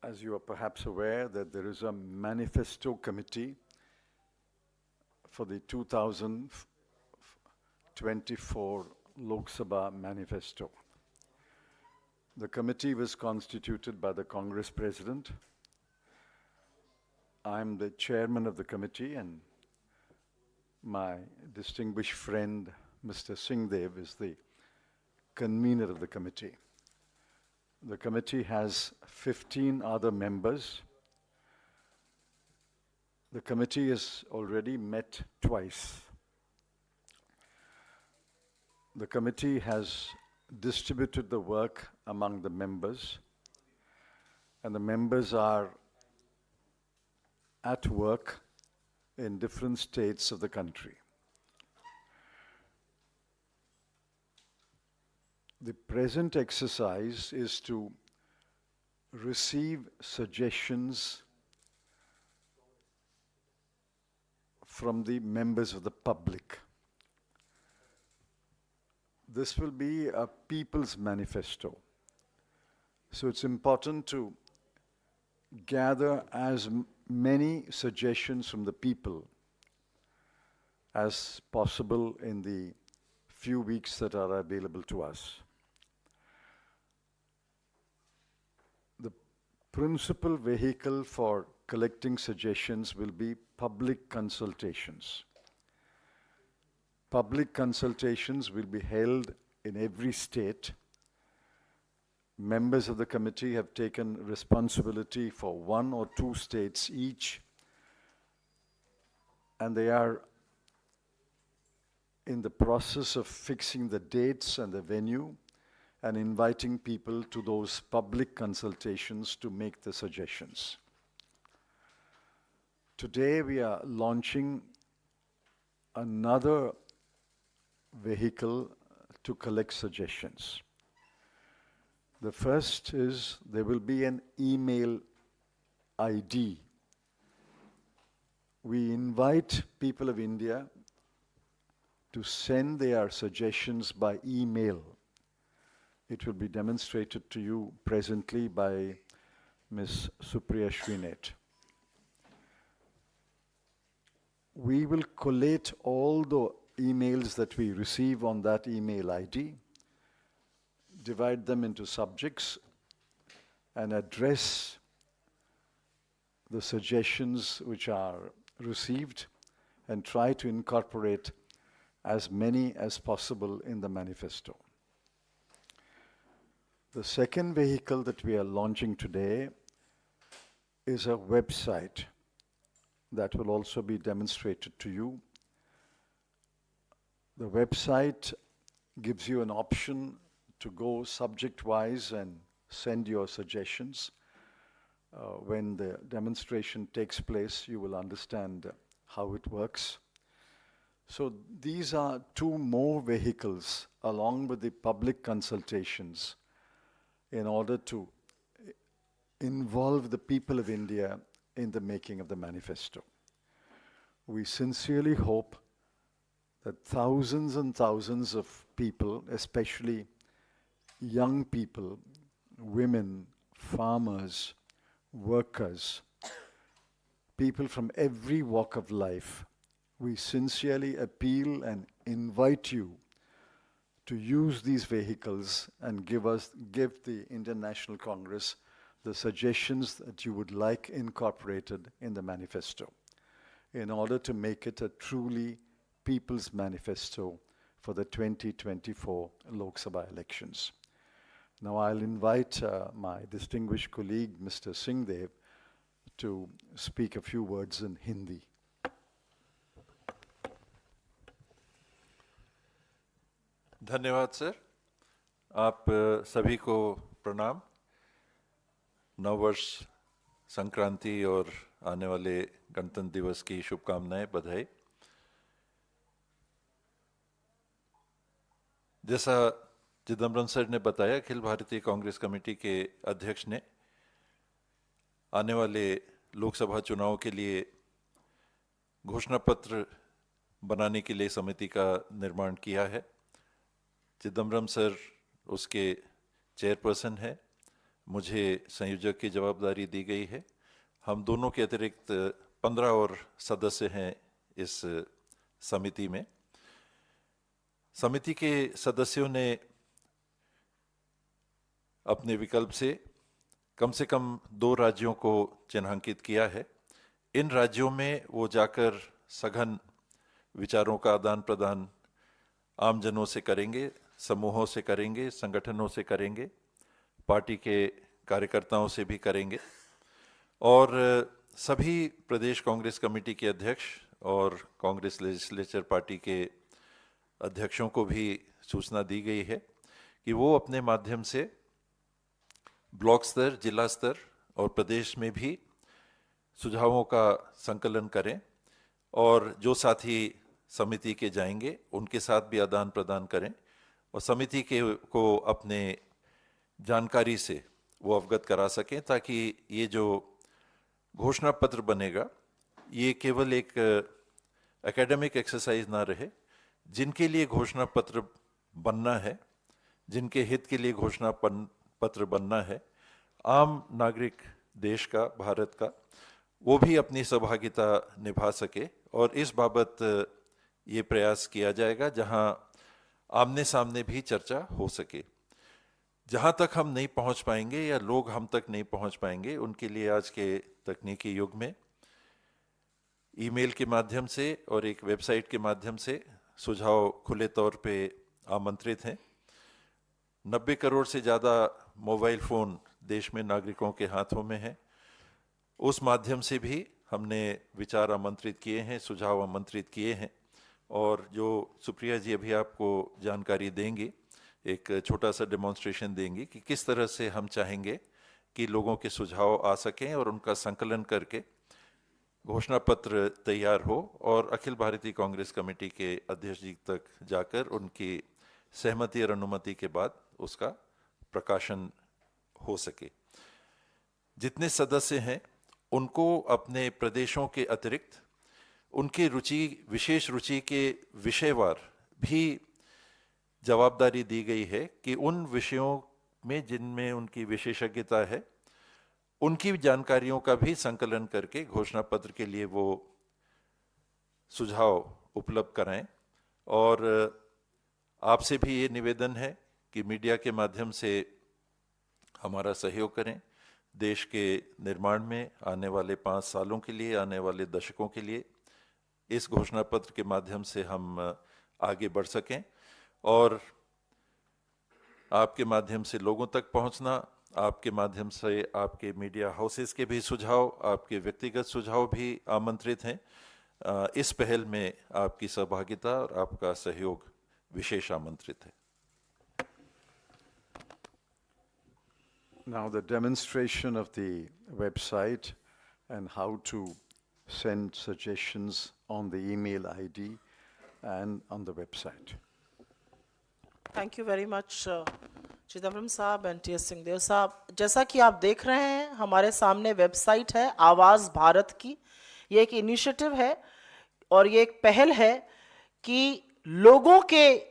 As you are perhaps aware, that there is a manifesto committee for the 2024 Lok Sabha manifesto. The committee was constituted by the Congress President. I'm the chairman of the committee, and my distinguished friend, Mr. Singhdev, is the convener of the committee. The committee has 15 other members. The committee has already met twice. The committee has distributed the work among the members, and the members are at work in different states of the country. The present exercise is to receive suggestions from the members of the public. This will be a people's manifesto. So it's important to gather as many suggestions from the people as possible in the few weeks that are available to us. The principal vehicle for collecting suggestions will be public consultations. Public consultations will be held in every state. Members of the committee have taken responsibility for 1 or 2 states each, and they are in the process of fixing the dates and the venue and inviting people to those public consultations to make the suggestions. Today we are launching another vehicle to collect suggestions. The first is there will be an email ID. We invite people of India to send their suggestions by email. It will be demonstrated to you presently by Ms. Supriya Shrinet. We will collate all the emails that we receive on that email ID, divide them into subjects, and address the suggestions which are received and try to incorporate as many as possible in the manifesto. The second vehicle that we are launching today is a website that will also be demonstrated to you. The website gives you an option to go subject-wise and send your suggestions. When the demonstration takes place, you will understand how it works. So these are 2 more vehicles along with the public consultations in order to involve the people of India in the making of the manifesto. We sincerely hope that thousands and thousands of people, especially young people, women, farmers, workers, people from every walk of life, we sincerely appeal and invite you to use these vehicles and give the Indian National Congress the suggestions that you would like incorporated in the manifesto in order to make it a truly people's manifesto for the 2024 Lok Sabha elections. Now I'll invite my distinguished colleague, Mr. Singhdev, to speak a few words in Hindi. धन्यवाद sir. आप सभी को प्रणाम। नववर्ष, संक्रांति और आने वाले गणतंत्र दिवस की शुभकामनाएं, बधाई। जैसा चिदम्बरम सर ने बताया, अखिल भारतीय कांग्रेस कमेटी के अध्यक्ष ने आने वाले लोकसभा चुनाव के लिए घोषणा पत्र बनाने के लिए समिति का निर्माण किया है। चिदम्बरम सर उसके चेयरपर्सन है। मुझे संयोजक की जवाबदारी दी गई है। हम दोनों के अतिरिक्त 15 और सदस्य हैं इस समिति में। समिति के सदस्यों ने अपने विकल्प से कम 2 राज्यों को चिन्हांकित किया है। इन राज्यों में वो जाकर सघन विचारों का आदान प्रदान आमजनों से करेंगे, समूहों से करेंगे, संगठनों से करेंगे, पार्टी के कार्यकर्ताओं से भी करेंगे और सभी प्रदेश कांग्रेस कमेटी के अध्यक्ष और कांग्रेस लेजिस्लेचर पार्टी के अध्यक्षों को भी सूचना दी गई है कि वो अपने माध्यम से ब्लॉक स्तर, जिला स्तर और प्रदेश में भी सुझावों का संकलन करें और जो साथी समिति के जाएंगे उनके साथ भी आदान प्रदान करें और समिति को अपने जानकारी से वो अवगत करा सकें, ताकि ये जो घोषणा पत्र बनेगा ये केवल एक एकेडमिक एक्सरसाइज ना रहे। जिनके लिए घोषणा पत्र बनना है, जिनके हित के लिए घोषणा पत्र बनना है, आम नागरिक देश का, भारत का, वो भी अपनी सहभागिता निभा सके और इस बाबत ये प्रयास किया जाएगा जहां आमने सामने भी चर्चा हो सके। जहां तक हम नहीं पहुंच पाएंगे या लोग हम तक नहीं पहुंच पाएंगे, उनके लिए आज के तकनीकी युग में ईमेल के माध्यम से और एक वेबसाइट के माध्यम से सुझाव खुले तौर पे आमंत्रित हैं। 90 करोड़ से ज़्यादा मोबाइल फ़ोन देश में नागरिकों के हाथों में हैं। उस माध्यम से भी हमने विचार आमंत्रित किए हैं, सुझाव आमंत्रित किए हैं और जो सुप्रिया जी अभी आपको जानकारी देंगी, एक छोटा सा डेमोन्स्ट्रेशन देंगी कि किस तरह से हम चाहेंगे कि लोगों के सुझाव आ सकें और उनका संकलन करके घोषणा पत्र तैयार हो और अखिल भारतीय कांग्रेस कमेटी के अध्यक्ष जी तक जाकर उनकी सहमति और अनुमति के बाद उसका प्रकाशन हो सके। जितने सदस्य हैं उनको अपने प्रदेशों के अतिरिक्त उनकी विशेष रुचि के विषयवार भी जवाबदारी दी गई है कि उन विषयों में जिनमें उनकी विशेषज्ञता है उनकी जानकारियों का भी संकलन करके घोषणा पत्र के लिए वो सुझाव उपलब्ध कराएं। और आपसे भी ये निवेदन है कि मीडिया के माध्यम से हमारा सहयोग करें। देश के निर्माण में आने वाले 5 सालों के लिए, आने वाले दशकों के लिए इस घोषणा पत्र के माध्यम से हम आगे बढ़ सकें और आपके माध्यम से लोगों तक पहुंचना, आपके माध्यम से आपके मीडिया हाउसेस के भी सुझाव, आपके व्यक्तिगत सुझाव भी आमंत्रित हैं। इस पहल में आपकी सहभागिता और आपका सहयोग विशेष आमंत्रित है। Now the demonstration of the website and how to send suggestions on the email ID and on the website. Thank you very much Chidambaram साहब एंड टी एस सिंहदेव साहब। जैसा कि आप देख रहे हैं हमारे सामने वेबसाइट है आवाज़ भारत की। ये एक इनिशिएटिव है और ये एक पहल है कि लोगों के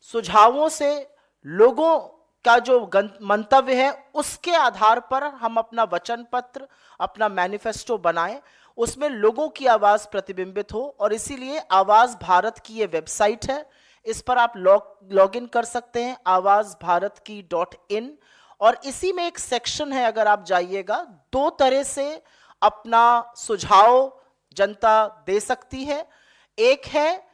सुझावों से, लोगों का जो मंतव्य है उसके आधार पर हम अपना वचन पत्र, अपना मैनिफेस्टो बनाएं, उसमें लोगों की आवाज़ प्रतिबिंबित हो। और इसीलिए आवाज़ भारत की ये वेबसाइट है, इस पर आप लॉग इन कर सकते हैं awazbharatki.in और इसी में एक सेक्शन है, अगर आप जाइएगा 2 तरह से अपना सुझाव जनता दे सकती है। एक है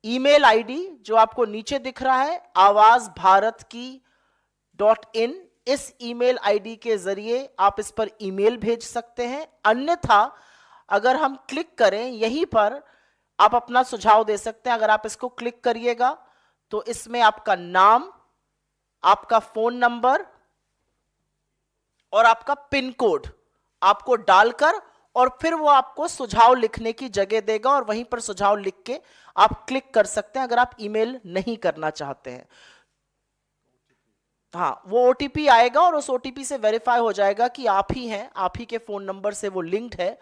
ईमेल आईडी जो आपको नीचे दिख रहा है awazbharatki.in, इस ईमेल आईडी के जरिए आप इस पर ईमेल भेज सकते हैं। अन्यथा अगर हम क्लिक करें यहीं पर आप अपना सुझाव दे सकते हैं। अगर आप इसको क्लिक करिएगा तो इसमें आपका नाम, आपका फोन नंबर और आपका पिन कोड आपको डालकर और फिर वो आपको सुझाव लिखने की जगह देगा और वहीं पर सुझाव लिख के आप क्लिक कर सकते हैं अगर आप ईमेल नहीं करना चाहते हैं। हाँ, वो ओटीपी आएगा और उस ओटीपी से वेरीफाई हो जाएगा कि आप ही हैं, आप ही के फोन नंबर से वो लिंक्ड है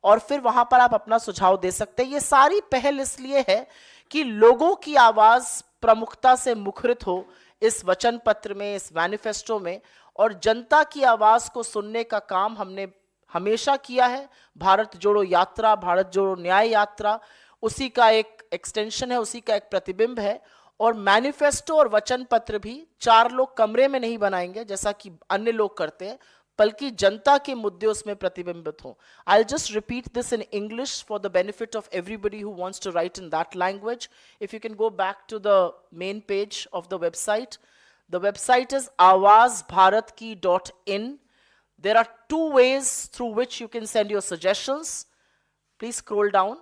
और फिर वहां पर आप अपना सुझाव दे सकते हैं। ये सारी पहल इसलिए है कि लोगों की आवाज प्रमुखता से मुखरित हो इस वचन पत्र में, इस मैनिफेस्टो में, और जनता की आवाज को सुनने का काम हमने हमेशा किया है। भारत जोड़ो यात्रा, भारत जोड़ो न्याय यात्रा उसी का एक एक्सटेंशन है, उसी का एक प्रतिबिंब है। और मैनिफेस्टो और वचन पत्र भी 4 लोग कमरे में नहीं बनाएंगे जैसा कि अन्य लोग करते हैं, बल्कि जनता के मुद्दे उसमें प्रतिबिंबित हों। I'll just repeat this in English for the benefit of everybody who wants to write in that language. If you can go back to the main page of the website. The website is awazbharatki.in. There are 2 ways through which you can send your suggestions. Please scroll down.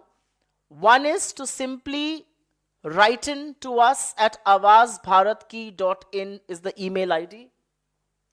One is to simply write in to us at awazbharatki.in is the email ID.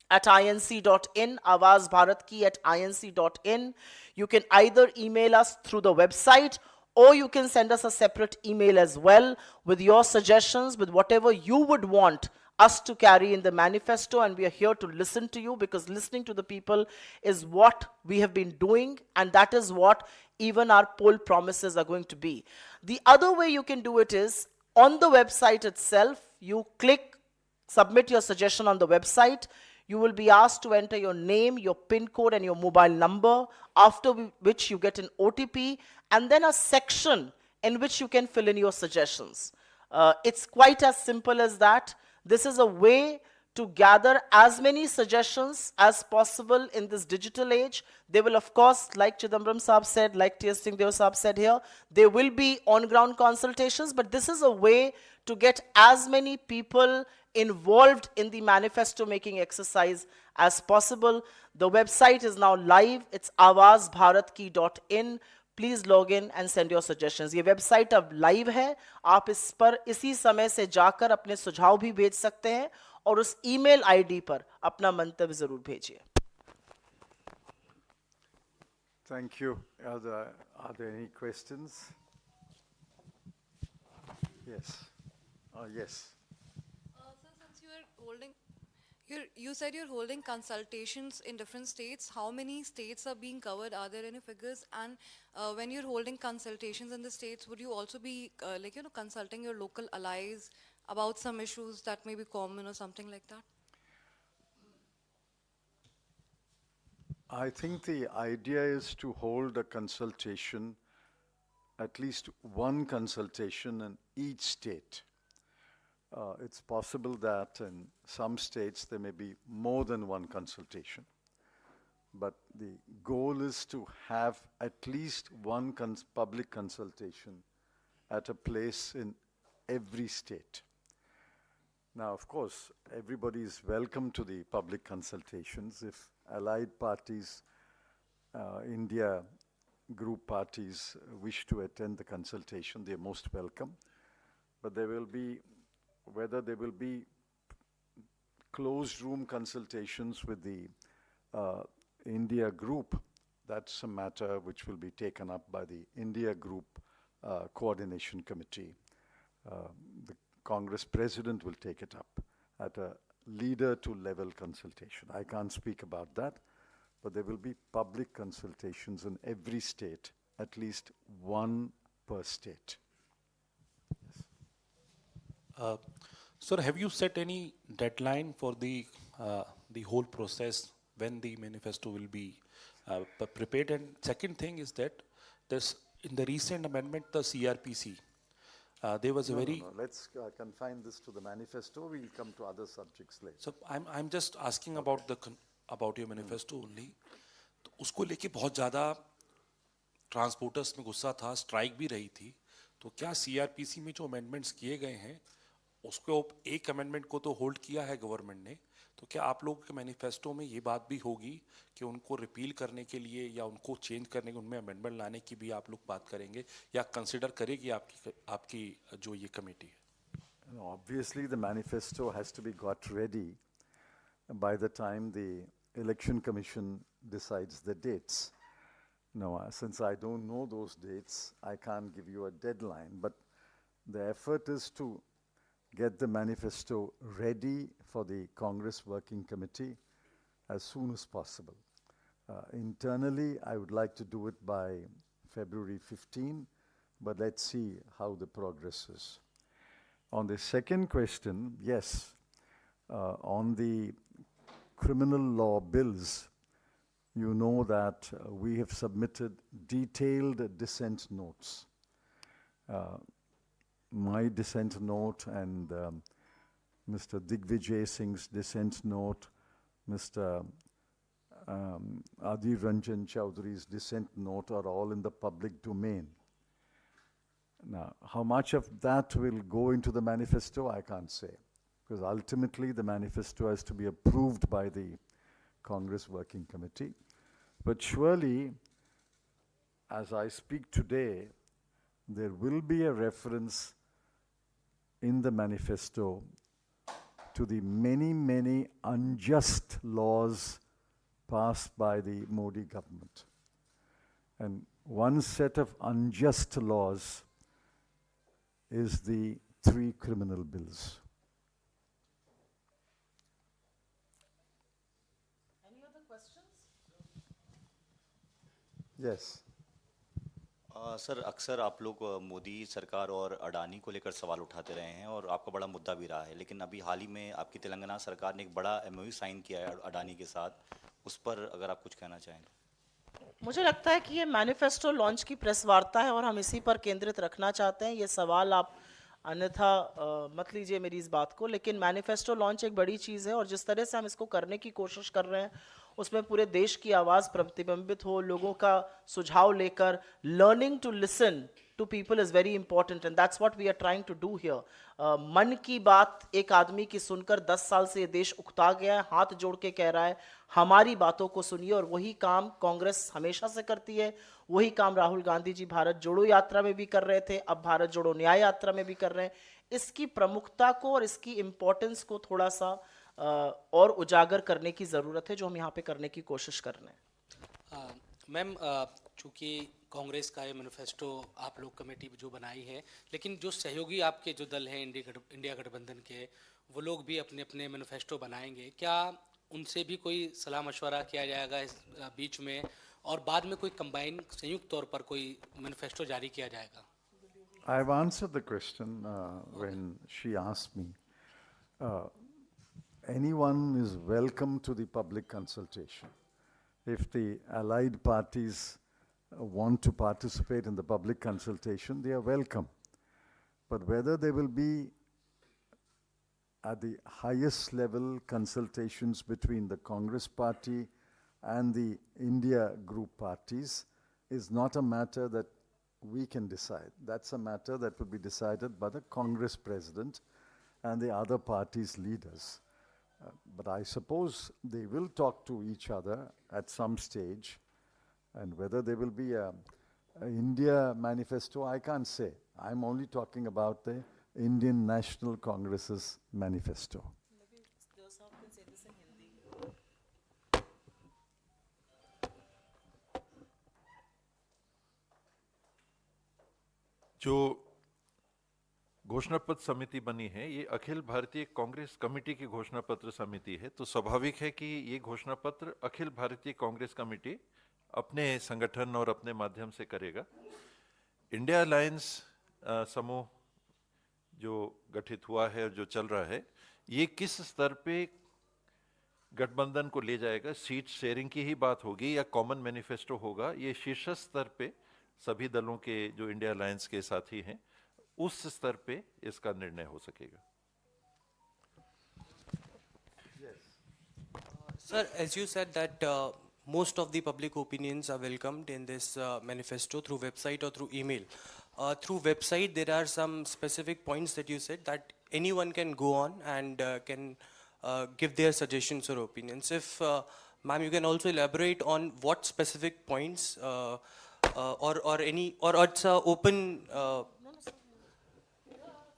At inc.in, awazbharatki@inc.in. You can either email us through the website or you can send us a separate email as well with your suggestions, with whatever you would want us to carry in the manifesto, and we are here to listen to you, because listening to the people is what we have been doing, and that is what even our poll promises are going to be. The other way you can do it is on the website itself. You click submit your suggestion on the website. You will be asked to enter your name, your PIN code, and your mobile number, after which you get an OTP, and then a section in which you can fill in your suggestions. It's quite as simple as that. This is a way to gather as many suggestions as possible in this digital age. There will, of course, like Chidambaram Saab said, like T.S. Singhdeo Saab said here, there will be on-ground consultations, but this is a way to get as many people involved in the manifesto making exercise as possible. The website is now live. It's awazbharatki.in. Please log in and send your suggestions. ये website अब live है, आप इस पर इसी समय से जाकर अपने सुझाव भी भेज सकते हैं और उस ईमेल आईडी पर अपना मंतव्य जरूर भेजिए। Thank you. Are there any questions? Yes. Yes. Sir, since you said you're holding consultations in different states. How many states are being covered? Are there any figures? And when you're holding consultations in the states, would you also be consulting your local allies about some issues that may be common or something like that? I think the idea is to hold a consultation, at least one consultation in each state. It's possible that in some states there may be more than one consultation. But the goal is to have at least one public consultation at a place in every state. Now, of course, everybody is welcome to the public consultations. If allied parties, India group parties wish to attend the consultation, they are most welcome. But there will be, whether there will be closed room consultations with the India group, that's a matter which will be taken up by the India group coordination committee. The Congress president will take it up at a leader to level consultation. I can't speak about that, but there will be public consultations in every state, at least one per state. Yes. Sir, have you set any deadline for the whole process when the manifesto will be prepared? And second thing is that this, in the recent amendment, the CRPC, there was a very... No. Let's confine this to the manifesto. We'll come to other subjects later. So I'm just asking about about your manifesto only. तो उसको लेके बहुत ज़्यादा transporters में गुस्सा था, strike भी रही थी. तो क्या CRPC में जो अमेंडमेंट्स किए गए हैं, उसको एक अमेंडमेंट को तो होल्ड किया है गवर्नमेंट ने, तो क्या आप लोगों के मैनिफेस्टो में ये बात भी होगी कि उनको रिपील करने के लिए या उनको चेंज करने के, उनमें अमेंडमेंट लाने की भी आप लोग बात करेंगे या कंसिडर करेगी आपकी जो ये कमेटी है? Obviously, the manifesto has to be got ready by the time the Election Commission decides the dates. No, since I don't know those dates, I can't give you a deadline, but the effort is to get the manifesto ready for the Congress Working Committee as soon as possible. Internally, I would like to do it by February 15, but let's see how the progress is. On the second question, yes, on the criminal law bills, you know that we have submitted detailed dissent notes. My dissent note and Mr. Digvijay Singh's dissent note, Mr. Adi Ranjan Chowdhury's dissent note are all in the public domain. Now, how much of that will go into the manifesto, I can't say, because ultimately the manifesto has to be approved by the Congress Working Committee. But surely, as I speak today, there will be a reference in the manifesto to the many, many unjust laws passed by the Modi government. And one set of unjust laws is the 3 criminal bills. Any other questions? Yes. Sir अक्सर आप लोग मोदी सरकार और अडानी को लेकर सवाल उठाते रहे हैं और आपका बड़ा मुद्दा भी रहा है, लेकिन अभी हाल ही में आपकी तेलंगाना सरकार ने एक बड़ा एमओयू साइन किया है अडानी के साथ, उस पर अगर आप कुछ कहना चाहें तो। मुझे लगता है कि ये मैनिफेस्टो लॉन्च की प्रेस वार्ता है और हम इसी पर केंद्रित रखना चाहते हैं। ये सवाल आप अन्यथा मत लीजिए मेरी इस बात को, लेकिन मैनिफेस्टो लॉन्च एक बड़ी चीज़ है और जिस तरह से हम इसको करने की कोशिश कर रहे हैं उसमें पूरे देश की आवाज़ प्रतिबिंबित हो, लोगों का सुझाव लेकर learning to listen to people is very important and that's what we are trying to do here. मन की बात एक आदमी की सुनकर 10 साल से ये देश उकता गया है, हाथ जोड़ के कह रहा है हमारी बातों को सुनिए, और वही काम कांग्रेस हमेशा से करती है, वही काम राहुल गांधी जी भारत जोड़ो यात्रा में भी कर रहे थे, अब भारत जोड़ो न्याय यात्रा में भी कर रहे हैं। इसकी प्रमुखता को और इसकी इम्पोर्टेंस को थोड़ा सा और उजागर करने की ज़रूरत है, जो हम यहाँ पे करने की कोशिश कर रहे हैं। मैम, चूँकि कांग्रेस का ये मैनिफेस्टो आप लोग कमेटी जो बनाई है, लेकिन जो सहयोगी आपके जो दल हैं इंडिया गठबंधन के, वो लोग भी अपने अपने मैनिफेस्टो बनाएंगे, क्या उनसे भी कोई सलाह मशवरा किया जाएगा इस बीच में, और बाद में कोई कंबाइन संयुक्त तौर पर कोई मैनिफेस्टो जारी किया जाएगा? I've answered the question when she asked me. Anyone is welcome to the public consultation. If the allied parties want to participate in the public consultation, they are welcome. But whether they will be at the highest level consultations between the Congress party and the India group parties is not a matter that we can decide. That's a matter that will be decided by the Congress president and the other parties' leaders. But I suppose they will talk to each other at some stage, and whether there will be a India manifesto, I can't say. I'm only talking about the Indian National Congress's manifesto. Maybe Deo can say this in Hindi. जो घोषणा पत्र समिति बनी है, ये Akhil Bharatiya Congress committee की घोषणा पत्र समिति है, तो स्वाभाविक है कि ये घोषणा पत्र अखिल भारतीय कांग्रेस कमेटी अपने संगठन और अपने माध्यम से करेगा। इंडिया अलायंस समूह जो गठित हुआ है और जो चल रहा है, ये किस स्तर पे गठबंधन को ले जाएगा, सीट शेयरिंग की ही बात होगी या कॉमन मैनिफेस्टो होगा, ये शीर्ष स्तर पे सभी दलों के जो इंडिया अलायंस के साथी हैं उस स्तर पे इसका निर्णय हो सकेगा। Sir, as you said that most of the public opinions are welcomed in this manifesto through website or through email. Through website, there are some specific points that you said that anyone can go on and can give their suggestions or opinions. If, ma'am, you can also elaborate on what specific points or any, or it's open.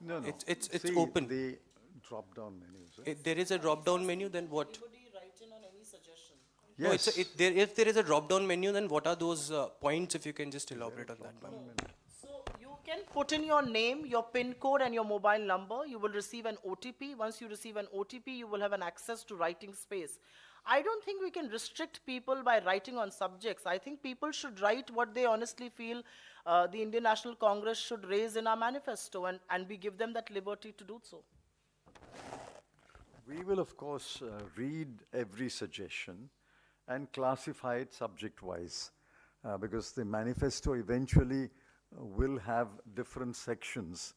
No, no. It's See, open. the drop-down menus. If there is a drop-down menu, then what? Anybody write in on any suggestion? No, Yes. if there is a drop-down menu, then what are those points? If you can just elaborate on that, ma'am. So you can put in your name, your PIN code and your mobile number. You will receive an OTP. Once you receive an OTP, you will have an access to writing space. I don't think we can restrict people by writing on subjects. I think people should write what they honestly feel the Indian National Congress should raise in our manifesto, and we give them that liberty to do so. We will, of course, read every suggestion and classify it subject-wise, because the manifesto eventually will have different sections,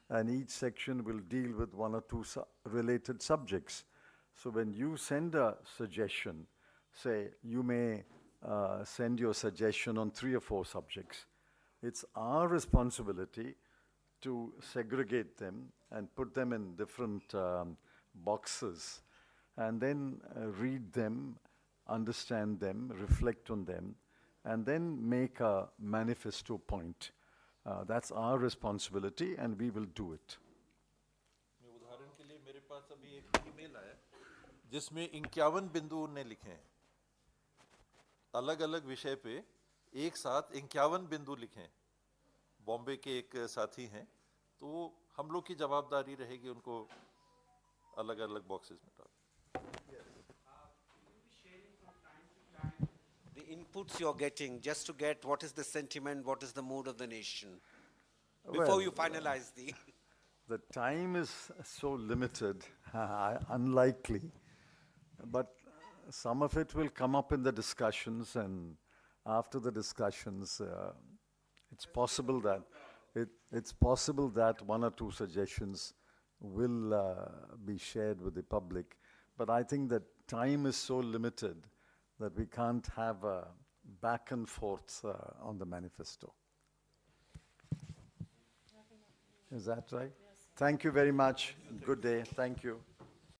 and each section will deal with one or two related subjects. So when you send a suggestion, say you may send your suggestion on 3 or 4 subjects. It's our responsibility to segregate them and put them in different boxes, and then read them, understand them, reflect on them, and then make a manifesto point. That's our responsibility, and we will do it. उदाहरण के लिए मेरे पास अभी एक email आया जिसमें 51 बिंदु उन्होंने लिखे हैं, अलग अलग विषय पे एक साथ 51 बिंदु लिखे हैं। बॉम्बे के एक साथी हैं, तो हम लोग की जवाबदारी रहेगी उनको अलग अलग बॉक्सेस में डाल। The inputs you're getting, just to get what is the sentiment, what is the mood of the nation, before Well, you finalize the... The time is so limited, unlikely, but some of it will come up in the discussions, and after the discussions, it's possible that 1 or 2 suggestions will be shared with the public. But I think that time is so limited that we can't have a back and forth on the manifesto. Is that right? Yes. Thank you very much. Good day. Thank you.